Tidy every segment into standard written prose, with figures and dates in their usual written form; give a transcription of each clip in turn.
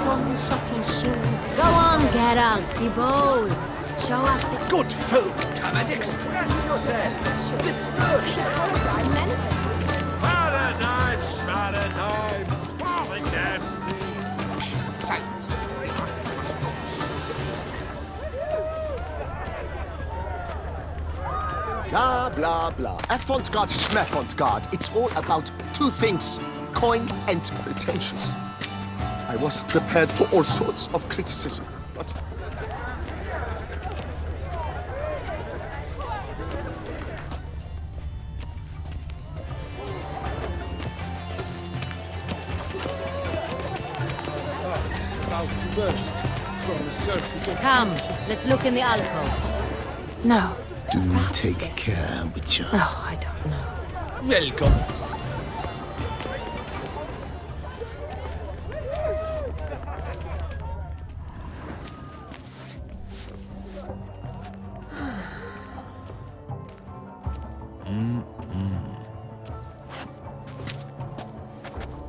from the subtle soul. Go on, Geralt, be bold. Show us the... Good folk, come and express yourselves. Disperse the paradigm manifested. Paradigm, paradigm, falling down. science. Blah, blah, blah. Avant-garde, schmavant-garde. It's all about two things, coin and pretentious. I was prepared for all sorts of criticism, but... Burst from the surface. Come, let's look in the alcoves. No. Do Perhaps take yes. care, Witcher. Oh, I don't know. Welcome.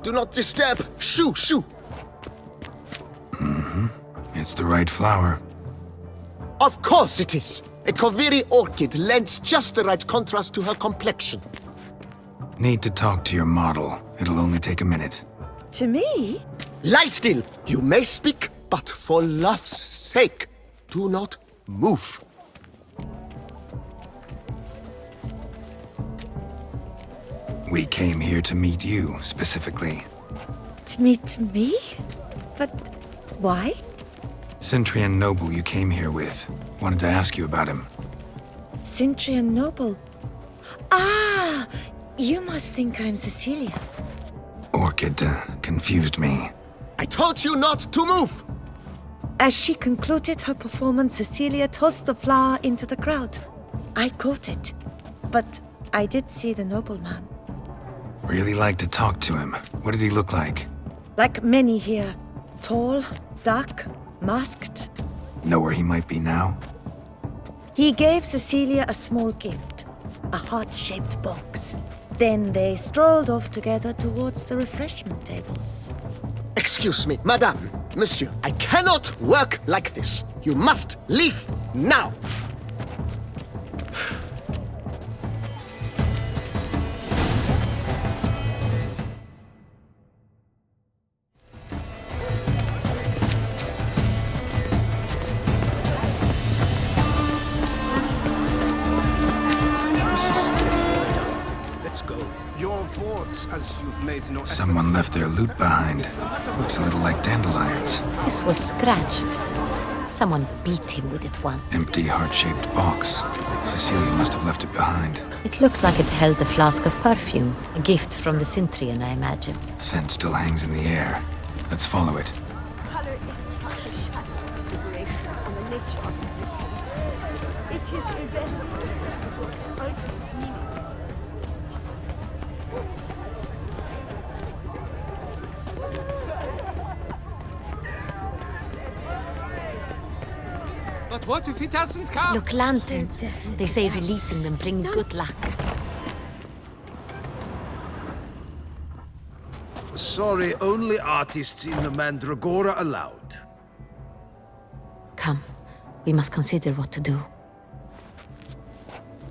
Do not disturb! Shoo, shoo! It's the right flower. Of course it is! A Koviri orchid lends just the right contrast to her complexion. Need to talk to your model. It'll only take a minute. To me? Lie still! You may speak, but for love's sake, do not move. We came here to meet you, specifically. To meet me? But why? Cintrian noble you came here with. Wanted to ask you about him. Cintrian noble. Ah! You must think I'm Cecilia. Orchid confused me. I told you not to move! As she concluded her performance, Cecilia tossed the flower into the crowd. I caught it, but I did see the nobleman. Really like to talk to him. What did he look like? Like many here. Tall, dark, masked. Know where he might be now? He gave Cecilia a small gift, a heart-shaped box. Then they strolled off together towards the refreshment tables. Excuse me, madame, monsieur, I cannot work like this. You must leave now. Let's go. Your boards, as you've made no effort. Someone left their loot behind. Looks a little like dandelions. This was scratched. Someone beat him with it once. Empty heart-shaped box. Cecilia must have left it behind. It looks like it held a flask of perfume. A gift from the Cintrian, I imagine. Scent still hangs in the air. Let's follow it. Color is but a shadow of deliberations on the nature of existence. It is irrelevant to the book's ultimate meaning. But what if it doesn't come? Look, lanterns. They say releasing them brings good luck. Sorry, only artists in the Mandragora allowed. Come, we must consider what to do.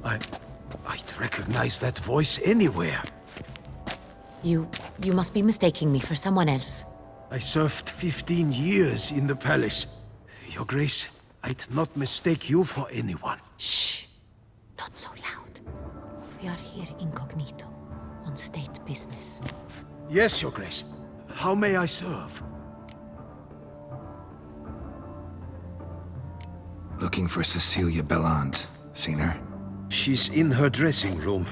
I'd recognize that voice anywhere. You must be mistaking me for someone else. I served 15 years in the palace. Your Grace, I'd not mistake you for anyone. Shh! Not so loud. We are here incognito, on state business. Yes, Your Grace. How may I serve? Looking for Cecilia Bellant. Seen her? She's in her dressing room,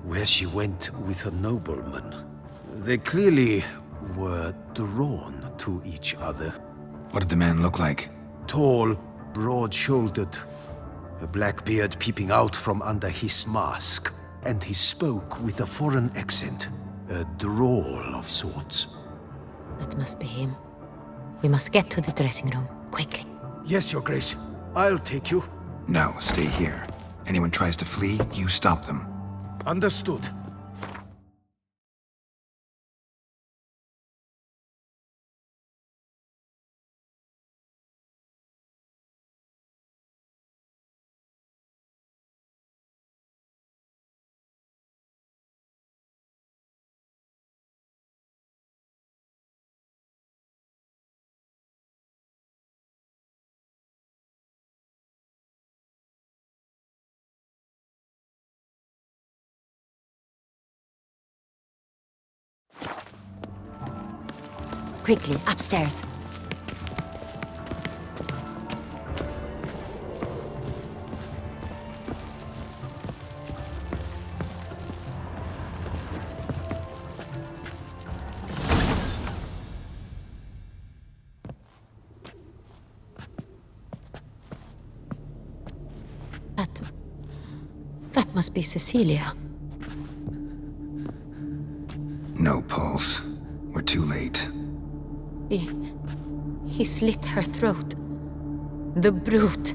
where she went with a nobleman. They clearly were drawn to each other. What did the man look like? Tall, broad-shouldered, a black beard peeping out from under his mask, and he spoke with a foreign accent, a drawl of sorts. That must be him. We must get to the dressing room, quickly. Yes, Your Grace. I'll take you. No, stay here. Anyone tries to flee, you stop them. Understood. Quickly, upstairs. That must be Cecilia. No pulse. We're too late. He slit her throat. The brute.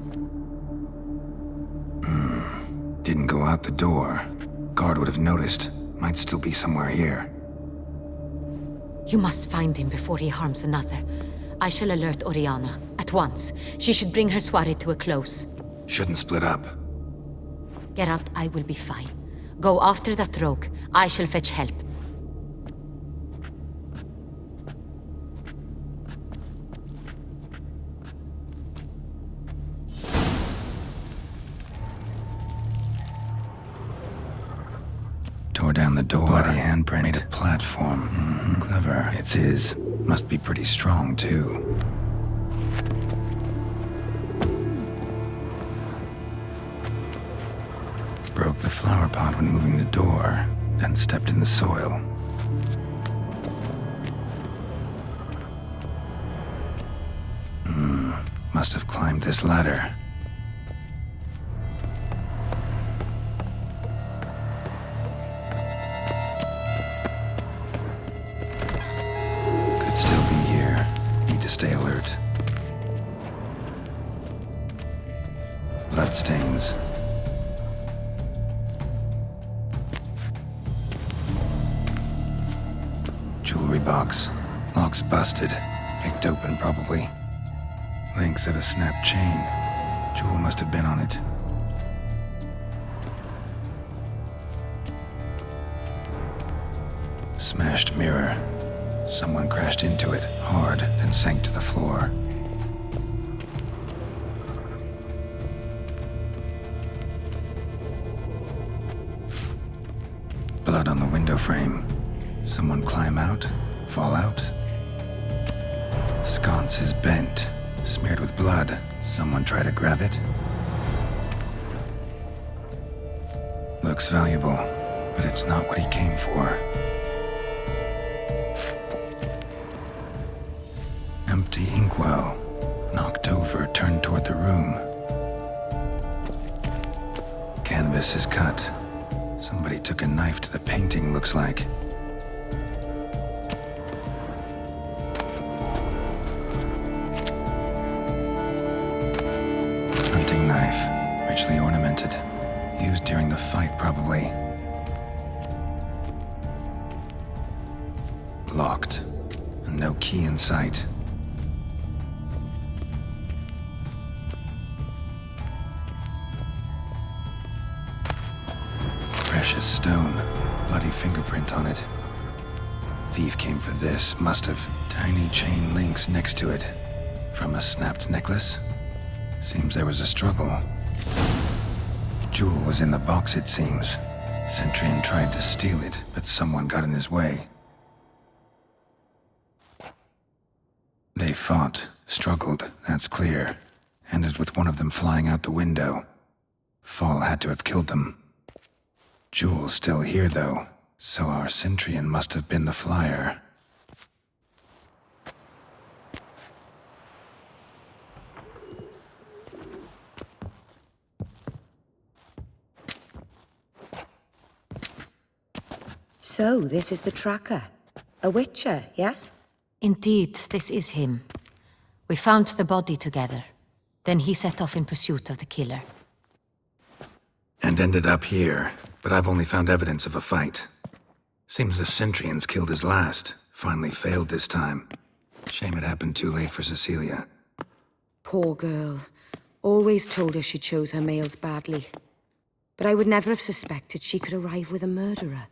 Didn't go out the door. Guard would have noticed. Might still be somewhere here. You must find him before he harms another. I shall alert Oriana. At once. She should bring her soirée to a close. Shouldn't split up. Geralt, I will be fine. Go after that rogue. I shall fetch help. Tore down the door. Bloody handprint. Made a platform. Clever. It's his. Must be pretty strong, too. Broke the flower pot when moving the door, then stepped in the soil. Must have climbed this ladder. Could still be here. Need to stay alert. Bloodstains. Jewelry box. Lock's busted. Picked open, probably. Links at a snapped chain. Jewel must have been on it. Smashed mirror. Someone crashed into it, hard, then sank to the floor. Blood on the window frame. Someone climb out? Fall out? Sconce is bent, smeared with blood. Someone try to grab it? Looks valuable, but it's not what he came for. Empty inkwell. Knocked over, turned toward the room. Canvas is cut. Somebody took a knife to the painting, looks like. Hunting knife, richly ornamented. Used during the fight, probably. Locked. And no key in sight. Precious stone. Bloody fingerprint on it. Thief came for this. Must have. Tiny chain links next to it. From a snapped necklace? Seems there was a struggle. Jewel was in the box, it seems. Cintra tried to steal it, but someone got in his way. They fought, struggled, that's clear. Ended with one of them flying out the window. Fall had to have killed them. Jewel's still here, though, so our Cintrian must have been the flyer. So, this is the tracker. A witcher, yes? Indeed, this is him. We found the body together. Then he set off in pursuit of the killer. And ended up here, but I've only found evidence of a fight. Seems the Cintrians killed his last. Finally failed this time. Shame it happened too late for Cecilia. Poor girl. Always told her she chose her males badly. But I would never have suspected she could arrive with a murderer.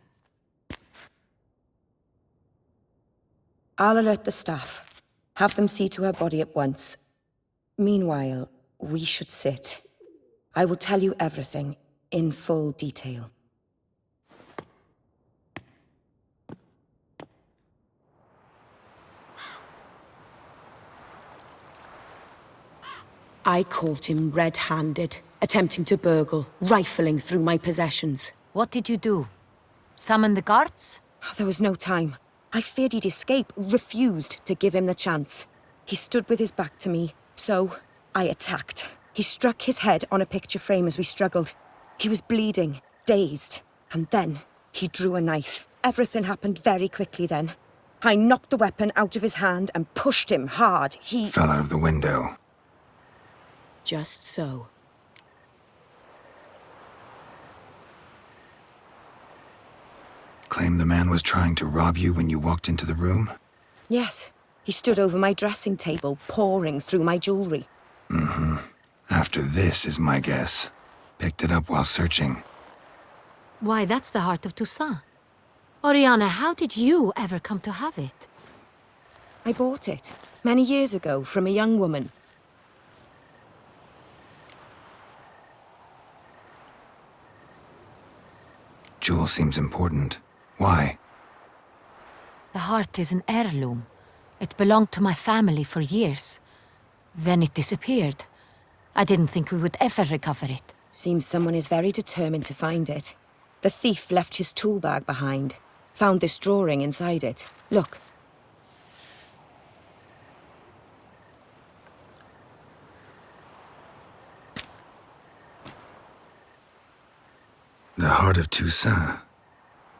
I'll alert the staff. Have them see to her body at once. Meanwhile, we should sit. I will tell you everything, in full detail. I caught him red-handed, attempting to burgle, rifling through my possessions. What did you do? Summon the guards? There was no time. I feared he'd escape, refused to give him the chance. He stood with his back to me, so I attacked. He struck his head on a picture frame as we struggled. He was bleeding, dazed, and then he drew a knife. Everything happened very quickly then. I knocked the weapon out of his hand and pushed him hard. He Fell out of the window. Just so. Claim the man was trying to rob you when you walked into the room? Yes. He stood over my dressing table, pouring through my jewelry. After this is my guess. Picked it up while searching. Why, that's the heart of Toussaint. Oriana, how did you ever come to have it? I bought it many years ago from a young woman. Jewel seems important. Why? The heart is an heirloom. It belonged to my family for years. Then it disappeared. I didn't think we would ever recover it. Seems someone is very determined to find it. The thief left his tool bag behind. Found this drawing inside it. Look. The heart of Toussaint.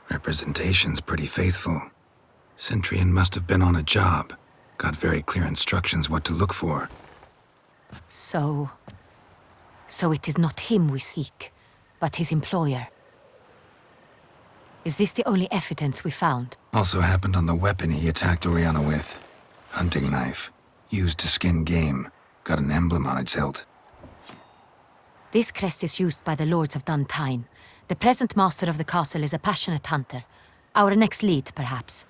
Representation's pretty faithful. Cintrian must have been on a job. Got very clear instructions what to look for. So it is not him we seek, but his employer. Is this the only evidence we found? Also happened on the weapon he attacked Oriana with. Hunting knife. Used to skin game. Got an emblem on its hilt. This crest is used by the lords of Duntine. The present master of the castle is a passionate hunter. Our next lead, perhaps.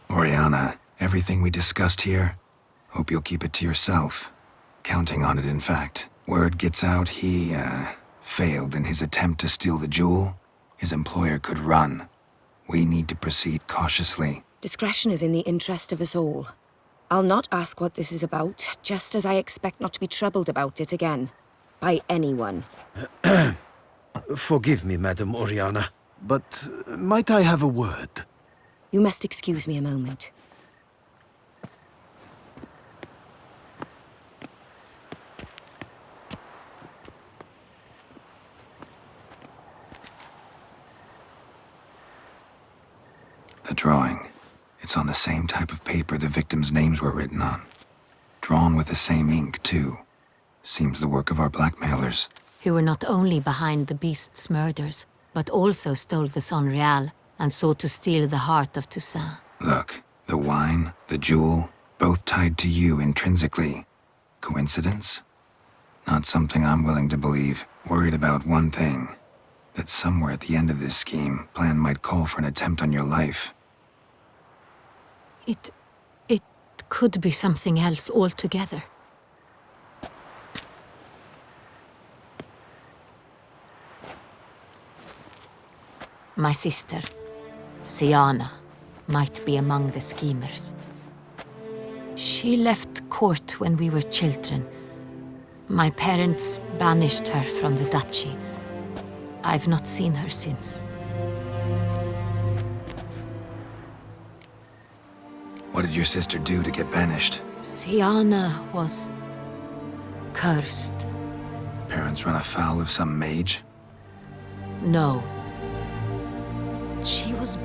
Oriana, everything we discussed here, hope you'll keep it to yourself. Counting on it, in fact. Word gets out he, failed in his attempt to steal the jewel. His employer could run. We need to proceed cautiously. Discretion is in the interest of us all. I'll not ask what this is about, just as I expect not to be troubled about it again. By anyone. Forgive me, Madam Oriana, but might I have a word? You must excuse me a moment. The drawing. It's on the same type of paper the victims' names were written on. Drawn with the same ink, too. Seems the work of our blackmailers. Who were not only behind the beast's murders, but also stole the Son Real and sought to steal the heart of Toussaint. Look, the wine, the jewel, both tied to you intrinsically. Coincidence? Not something I'm willing to believe. Worried about one thing. That somewhere at the end of this scheme, plan might call for an attempt on your life. It could be something else altogether. My sister, Siana, might be among the schemers. She left court when we were children. My parents banished her from the duchy. I've not seen her since. What did your sister do to get banished? Siana was cursed. Parents run afoul of some mage? No. She was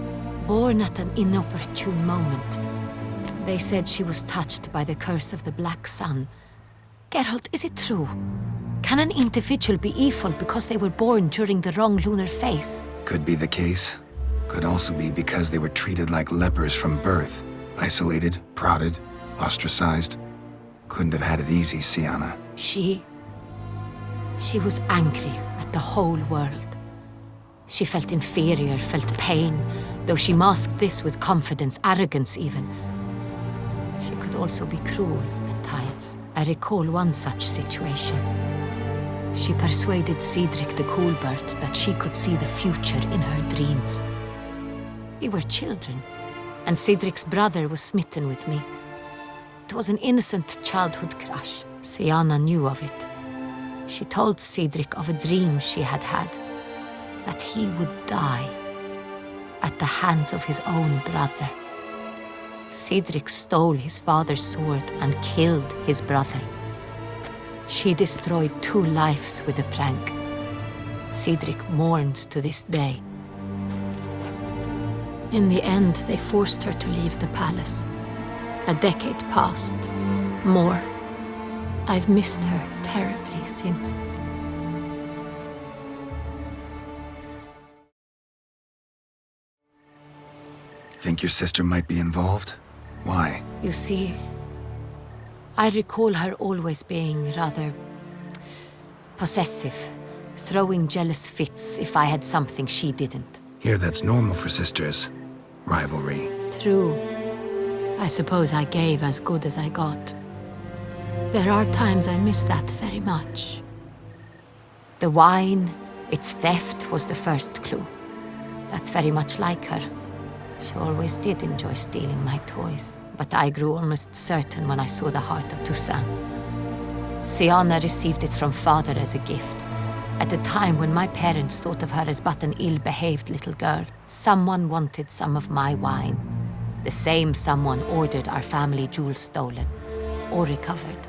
born at an inopportune moment. They said she was touched by the curse of the Black Sun. Geralt, is it true? Can an individual be evil because they were born during the wrong lunar phase? Could be the case. Could also be because they were treated like lepers from birth. Isolated, prodded, ostracized. Couldn't have had it easy, Siana. She was angry at the whole world. She felt inferior, felt pain, though she masked this with confidence, arrogance even. She could also be cruel at times. I recall one such situation. She persuaded Cedric the Coolbird that she could see the future in her dreams. We were children, and Cedric's brother was smitten with me. It was an innocent childhood crush. Sienna knew of it. She told Cedric of a dream she had had, that he would die at the hands of his own brother. Cedric stole his father's sword and killed his brother. She destroyed 2 lives with a prank. Cedric mourns to this day. In the end, they forced her to leave the palace. A decade passed. More. I've missed her terribly since. Think your sister might be involved? Why? You see, I recall her always being rather possessive, throwing jealous fits if I had something she didn't. Here that's normal for sisters. Rivalry. True. I suppose I gave as good as I got. There are times I miss that very much. The wine, its theft, was the first clue. That's very much like her. She always did enjoy stealing my toys, but I grew almost certain when I saw the heart of Toussaint. Sienna received it from father as a gift. At a time when my parents thought of her as but an ill-behaved little girl, someone wanted some of my wine. The same someone ordered our family jewels stolen, or recovered.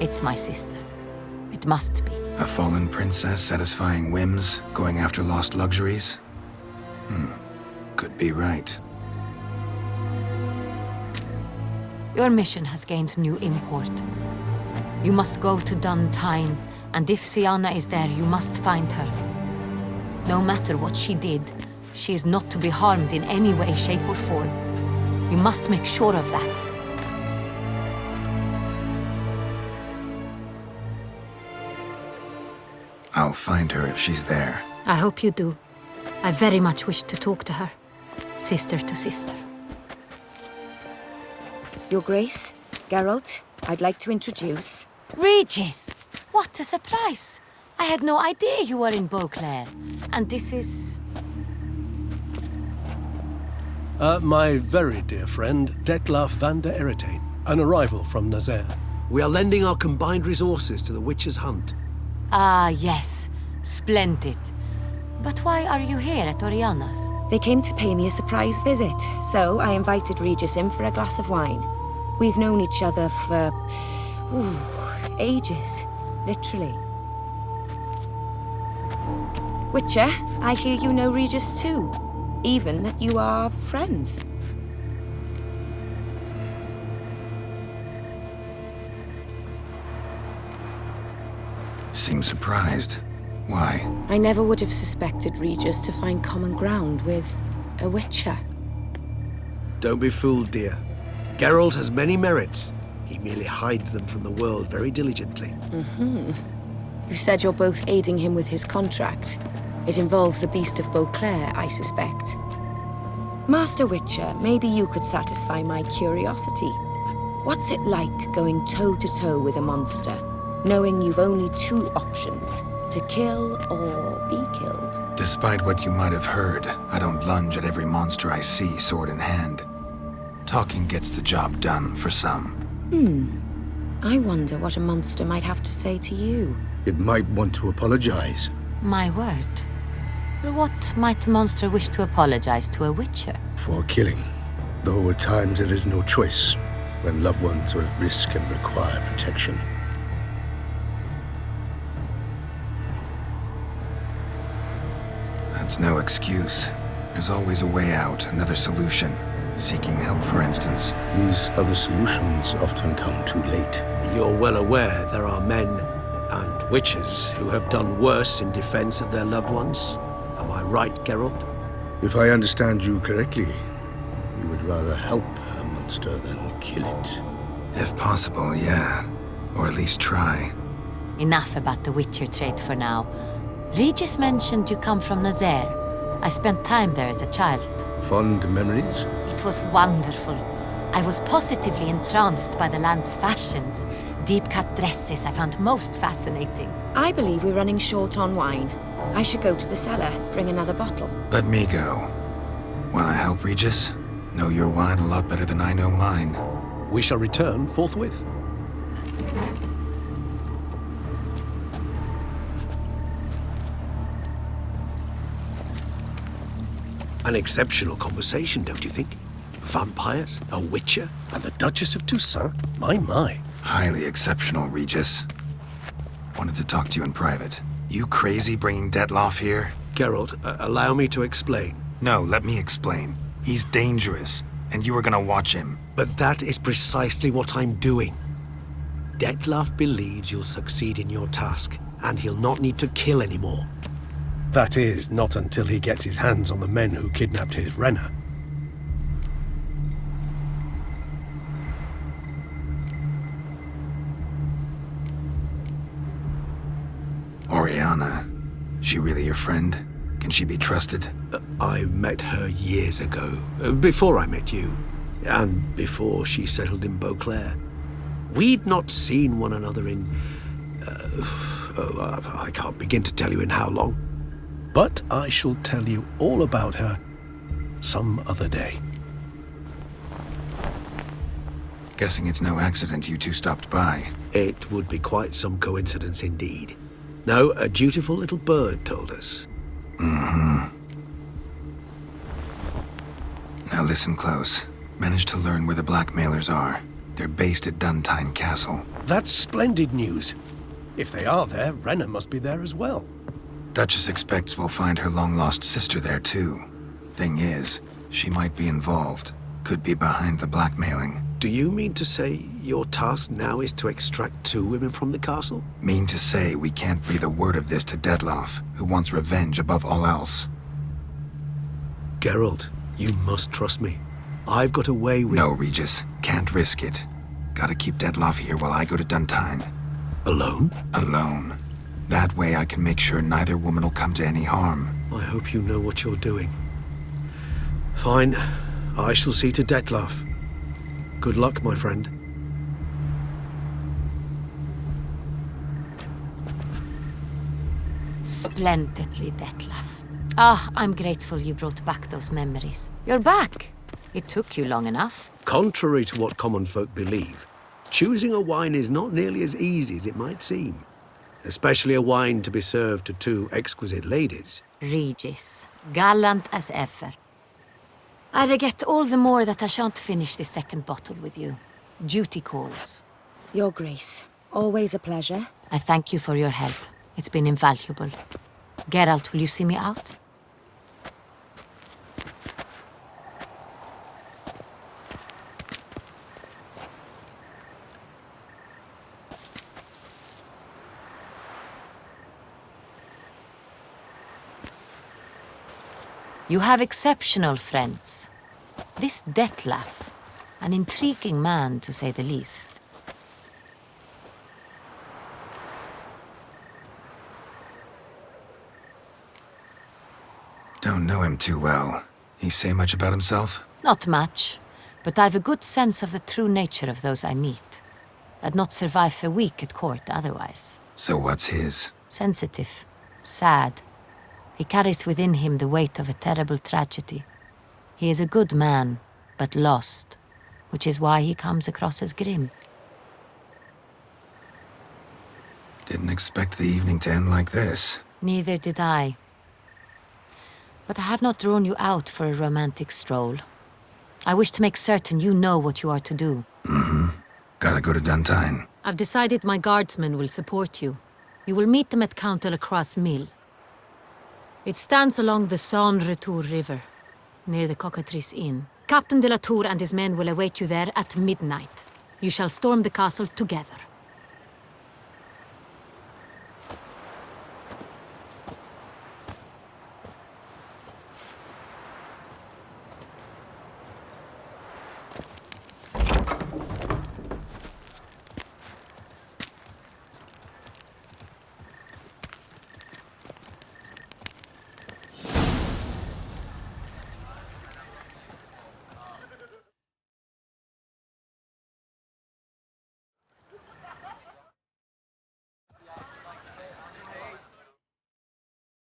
It's my sister. It must be. A fallen princess satisfying whims, going after lost luxuries? Could be right. Your mission has gained new import. You must go to Dun Tyne, and if Sienna is there, you must find her. No matter what she did, she is not to be harmed in any way, shape, or form. You must make sure of that. I'll find her if she's there. I hope you do. I very much wish to talk to her. Sister to sister. Your Grace, Geralt, I'd like to introduce... Regis! What a surprise! I had no idea you were in Beauclair. And this is... My very dear friend, Detlaf van der Eretain, an arrival from Nazaire. We are lending our combined resources to the Witch's Hunt. Ah, yes. Splendid. But why are you here at Oriana's? They came to pay me a surprise visit, so I invited Regis in for a glass of wine. We've known each other for... ages, literally. Witcher, I hear you know Regis too. Even that you are friends. Seem surprised. Why? I never would have suspected Regis to find common ground with a Witcher. Don't be fooled, dear. Geralt has many merits. He merely hides them from the world very diligently. You said you're both aiding him with his contract. It involves the Beast of Beauclair, I suspect. Master Witcher, maybe you could satisfy my curiosity. What's it like going toe-to-toe with a monster, knowing you've only 2 options, to kill or be killed? Despite what you might have heard, I don't lunge at every monster I see sword in hand. Talking gets the job done for some. I wonder what a monster might have to say to you. It might want to apologize. My word. For what might a monster wish to apologize to a Witcher? For killing. Though at times there is no choice, when loved ones are at risk and require protection. That's no excuse. There's always a way out, another solution. Seeking help, for instance. These other solutions often come too late. You're well aware there are men and witches who have done worse in defense of their loved ones. Am I right, Geralt? If I understand you correctly, you would rather help a monster than kill it. If possible, yeah. Or at least try. Enough about the Witcher trade for now. Regis mentioned you come from Nazaire. I spent time there as a child. Fond memories? It was wonderful. I was positively entranced by the land's fashions. Deep-cut dresses I found most fascinating. I believe we're running short on wine. I should go to the cellar, bring another bottle. Let me go. Wanna help, Regis? Know your wine a lot better than I know mine. We shall return forthwith. An exceptional conversation, don't you think? Vampires, a witcher, And the Duchess of Toussaint? My. Highly exceptional, Regis. Wanted to talk to you in private. You crazy bringing Detloff here? Geralt, allow me to explain. No, let me explain. He's dangerous, and you were gonna watch him. But that is precisely what I'm doing. Detloff believes you'll succeed in your task, and he'll not need to kill anymore. That is, not until he gets his hands on the men who kidnapped his Renna. Oriana. She really your friend? Can she be trusted? I met her years ago, before I met you, and before she settled in Beauclair. We'd not seen one another in... I can't begin to tell you in how long. But I shall tell you all about her some other day. Guessing it's no accident you two stopped by. It would be quite some coincidence indeed. No, a dutiful little bird told us. Now listen close. Managed to learn where the blackmailers are. They're based at Duntine Castle. That's splendid news. If they are there, Renna must be there as well. Duchess expects we'll find her long-lost sister there, too. Thing is, she might be involved. Could be behind the blackmailing. Do you mean to say your task now is to extract 2 women from the castle? Mean to say we can't breathe a word of this to Detloff, who wants revenge above all else. Geralt, you must trust me. I've got a way with... No, Regis. Can't risk it. Gotta keep Detloff here while I go to Duntine. Alone? Alone. That way I can make sure neither woman will come to any harm. I hope you know what you're doing. Fine. I shall see to Detloff. Good luck, my friend. Splendidly, Detlaff. Ah, I'm grateful you brought back those memories. You're back. It took you long enough. Contrary to what common folk believe, choosing a wine is not nearly as easy as it might seem. Especially a wine to be served to 2 exquisite ladies. Regis, gallant as ever. I regret all the more that I shan't finish this second bottle with you. Duty calls. Your Grace, always a pleasure. I thank you for your help. It's been invaluable. Geralt, will you see me out? You have exceptional friends. This Detlaff, an intriguing man to say the least. Don't know him too well. He say much about himself? Not much, but I've a good sense of the true nature of those I meet. I'd not survive a week at court otherwise. So what's his? Sensitive, sad. He carries within him the weight of a terrible tragedy. He is a good man, but lost, which is why he comes across as grim. Didn't expect the evening to end like this. Neither did I. But I have not drawn you out for a romantic stroll. I wish to make certain you know what you are to do. Gotta go to Duntine. I've decided my guardsmen will support you. You will meet them at Count de la Croix's mill. It stands along the Saône-Retour River, near the Cockatrice Inn. Captain de la Tour and his men will await you there at midnight. You shall storm the castle together.